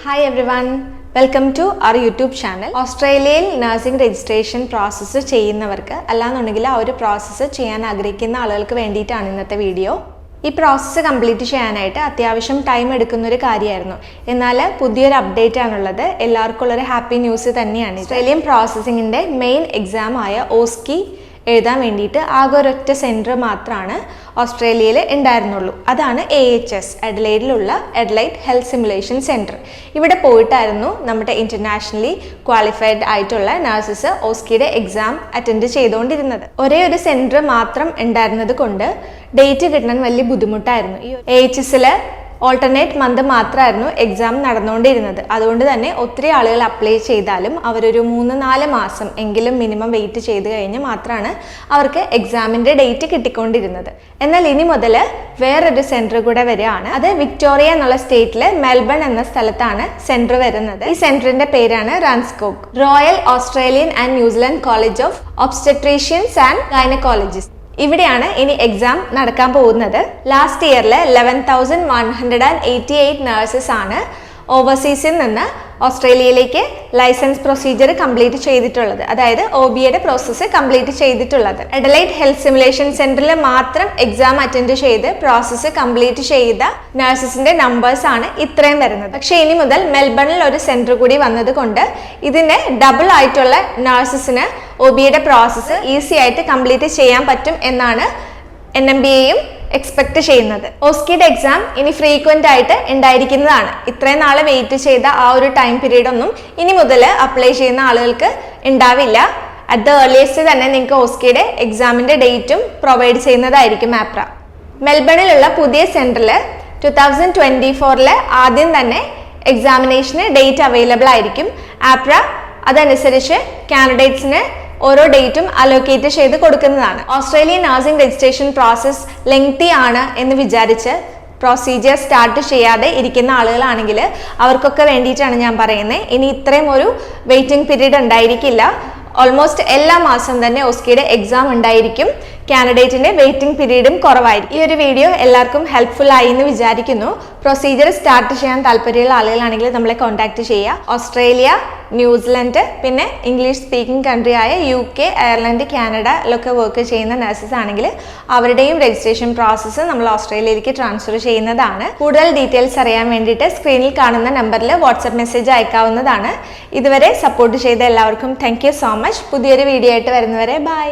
Hi everyone, welcome to our YouTube channel. ഓസ്ട്രേലിയയിൽ nursing registration process ചെയ്യുന്നവർക്ക് അല്ലാന്നുണ്ടെങ്കിൽ ആ ഒരു പ്രോസസ്സ് ചെയ്യാൻ ആഗ്രഹിക്കുന്ന ആളുകൾക്ക് വേണ്ടിയിട്ടാണ് ഇന്നത്തെ വീഡിയോ. ഈ പ്രോസസ്സ് കംപ്ലീറ്റ് ചെയ്യാനായിട്ട് അത്യാവശ്യം ടൈം എടുക്കുന്നൊരു കാര്യമായിരുന്നു. എന്നാൽ പുതിയൊരു അപ്ഡേറ്റ് ആണുള്ളത്. എല്ലാവർക്കും ഉള്ളൊരു ഹാപ്പി ന്യൂസ് തന്നെയാണ്. ഓസ്ട്രേലിയൻ പ്രോസസ്സിങ്ങിൻ്റെ മെയിൻ എക്സാം ആയ ഓസ്കി എഴുതാൻ വേണ്ടിയിട്ട് ആകെ ഒരൊറ്റ സെൻറ്റർ മാത്രമാണ് ഓസ്ട്രേലിയയിൽ ഉണ്ടായിരുന്നുള്ളൂ. അതാണ് AHS, അഡ്ലൈഡിലുള്ള അഡ്ലൈഡ് ഹെൽത്ത് സിമുലേഷൻ സെൻറ്റർ. ഇവിടെ പോയിട്ടായിരുന്നു നമ്മുടെ ഇൻ്റർനാഷണലി ക്വാളിഫൈഡ് ആയിട്ടുള്ള നഴ്സസ് ഓസ്കിയുടെ എക്സാം അറ്റൻഡ് ചെയ്തുകൊണ്ടിരുന്നത്. ഒരേ ഒരു സെൻറ്റർ മാത്രം ഉണ്ടായിരുന്നത് കൊണ്ട് ഡേറ്റ് കിട്ടാൻ വലിയ ബുദ്ധിമുട്ടായിരുന്നു. ഈ AHSൽ ഓൾട്ടർനേറ്റ് മന്ത് മാത്രമായിരുന്നു എക്സാം നടന്നുകൊണ്ടിരുന്നത്. അതുകൊണ്ട് തന്നെ ഒത്തിരി ആളുകൾ അപ്ലൈ ചെയ്താലും അവരൊരു 3-4 മാസം എങ്കിലും മിനിമം വെയിറ്റ് ചെയ്ത് കഴിഞ്ഞ് മാത്രമാണ് അവർക്ക് എക്സാമിൻ്റെ ഡേറ്റ് കിട്ടിക്കൊണ്ടിരുന്നത്. എന്നാൽ ഇനി മുതൽ വേറൊരു സെൻറ്റർ കൂടെ വരികയാണ്. അത് വിക്ടോറിയ എന്നുള്ള സ്റ്റേറ്റിലെ മെൽബൺ എന്ന സ്ഥലത്താണ് സെൻറ്റർ വരുന്നത്. ഈ സെൻറ്ററിൻ്റെ പേരാണ് റാൻസ്കോക്ക്. Royal Australian and New Zealand College of Obstetricians and Gynaecologist. ഇവിടെയാണ് ഇനി എക്സാം നടക്കാൻ പോകുന്നത്. ലാസ്റ്റ് ഇയറിൽ 11,188 നഴ്സസ് ആണ് ഓവർസീസിൽ നിന്ന് ഓസ്ട്രേലിയയിലേക്ക് ലൈസൻസ് പ്രൊസീജിയർ കംപ്ലീറ്റ് ചെയ്തിട്ടുള്ളത്, അതായത് OBAയുടെ പ്രോസസ്സ് കംപ്ലീറ്റ് ചെയ്തിട്ടുള്ളത്. അഡലൈഡ് ഹെൽത്ത് സിമുലേഷൻ സെന്ററിൽ മാത്രം എക്സാം അറ്റൻഡ് ചെയ്ത് പ്രോസസ്സ് കംപ്ലീറ്റ് ചെയ്ത നഴ്സസിന്റെ നമ്പേഴ്സ് ആണ് ഇത്രയും വരുന്നത്. പക്ഷേ ഇനി മുതൽ മെൽബണിൽ ഒരു സെന്റർ കൂടി വന്നതുകൊണ്ട് ഇതിന് ഡബിൾ ആയിട്ടുള്ള നഴ്സസിന് OBAയുടെ പ്രോസസ്സ് ഈസി ആയിട്ട് കംപ്ലീറ്റ് ചെയ്യാൻ പറ്റും എന്നാണ് NMBAയും എക്സ്പെക്ട് ചെയ്യുന്നത്. ഓസ്കിയുടെ എക്സാം ഇനി ഫ്രീക്വന്റ് ആയിട്ട് ഉണ്ടായിരിക്കുന്നതാണ്. ഇത്രയും നാളെ വെയിറ്റ് ചെയ്ത ആ ഒരു ടൈം പീരീഡ് ഒന്നും ഇനി മുതൽ അപ്ലൈ ചെയ്യുന്ന ആളുകൾക്ക് ഉണ്ടാവില്ല. അറ്റ് ദ ഏർലിയസ്റ്റ് തന്നെ നിങ്ങൾക്ക് ഓസ്കിയുടെ എക്സാമിന്റെ ഡേറ്റും പ്രൊവൈഡ് ചെയ്യുന്നതായിരിക്കും ആപ്ര. മെൽബണിലുള്ള പുതിയ സെന്ററിൽ 2024 ആദ്യം തന്നെ എക്സാമിനേഷന് ഡേറ്റ് അവൈലബിൾ ആയിരിക്കും. ആപ്ര അതനുസരിച്ച് കാൻഡിഡേറ്റ്സിന് ഓരോ ഡേറ്റും അലോക്കേറ്റ് ചെയ്ത് കൊടുക്കുന്നതാണ്. Australian nursing registration process lengthy ആണ് എന്ന് വിചാരിച്ച് പ്രൊസീജിയർ സ്റ്റാർട്ട് ചെയ്യാതെ ഇരിക്കുന്ന ആളുകളാണെങ്കിൽ അവർക്കൊക്കെ വേണ്ടിയിട്ടാണ് ഞാൻ പറയുന്നത്. ഇനി ഇത്രയും ഒരു വെയിറ്റിംഗ് പീരീഡ് ഉണ്ടായിരിക്കില്ല. ഓൾമോസ്റ്റ് എല്ലാ മാസം തന്നെ ഓസ്കിയുടെ എക്സാം ഉണ്ടായിരിക്കും. കാൻഡിഡേറ്റിന്റെ വെയിറ്റിംഗ് പീരീഡും കുറവായിരിക്കും. ഈ ഒരു വീഡിയോ എല്ലാവർക്കും ഹെൽപ്ഫുൾ ആയി എന്ന് വിചാരിക്കുന്നു. പ്രൊസീജിയർ സ്റ്റാർട്ട് ചെയ്യാൻ താല്പര്യമുള്ള ആളുകളാണെങ്കിൽ നമ്മളെ കോൺടാക്ട് ചെയ്യുക. ഓസ്ട്രേലിയ, ന്യൂസിലൻഡ്, പിന്നെ ഇംഗ്ലീഷ് സ്പീക്കിംഗ് കൺട്രി ആയ UK, അയർലൻഡ്, കാനഡയിലൊക്കെ വർക്ക് ചെയ്യുന്ന നഴ്സസ് ആണെങ്കിൽ അവരുടെയും രജിസ്ട്രേഷൻ പ്രോസസ്സ് നമ്മൾ ഓസ്ട്രേലിയയിലേക്ക് ട്രാൻസ്ഫർ ചെയ്യുന്നതാണ്. കൂടുതൽ ഡീറ്റെയിൽസ് അറിയാൻ വേണ്ടിയിട്ട് സ്ക്രീനിൽ കാണുന്ന നമ്പറിൽ വാട്സപ്പ് മെസ്സേജ് അയക്കാവുന്നതാണ്. ഇതുവരെ സപ്പോർട്ട് ചെയ്ത എല്ലാവർക്കും താങ്ക് യു സോ മച്ച്. പുതിയൊരു വീഡിയോ ആയിട്ട് വരുന്നവരെ ബൈ.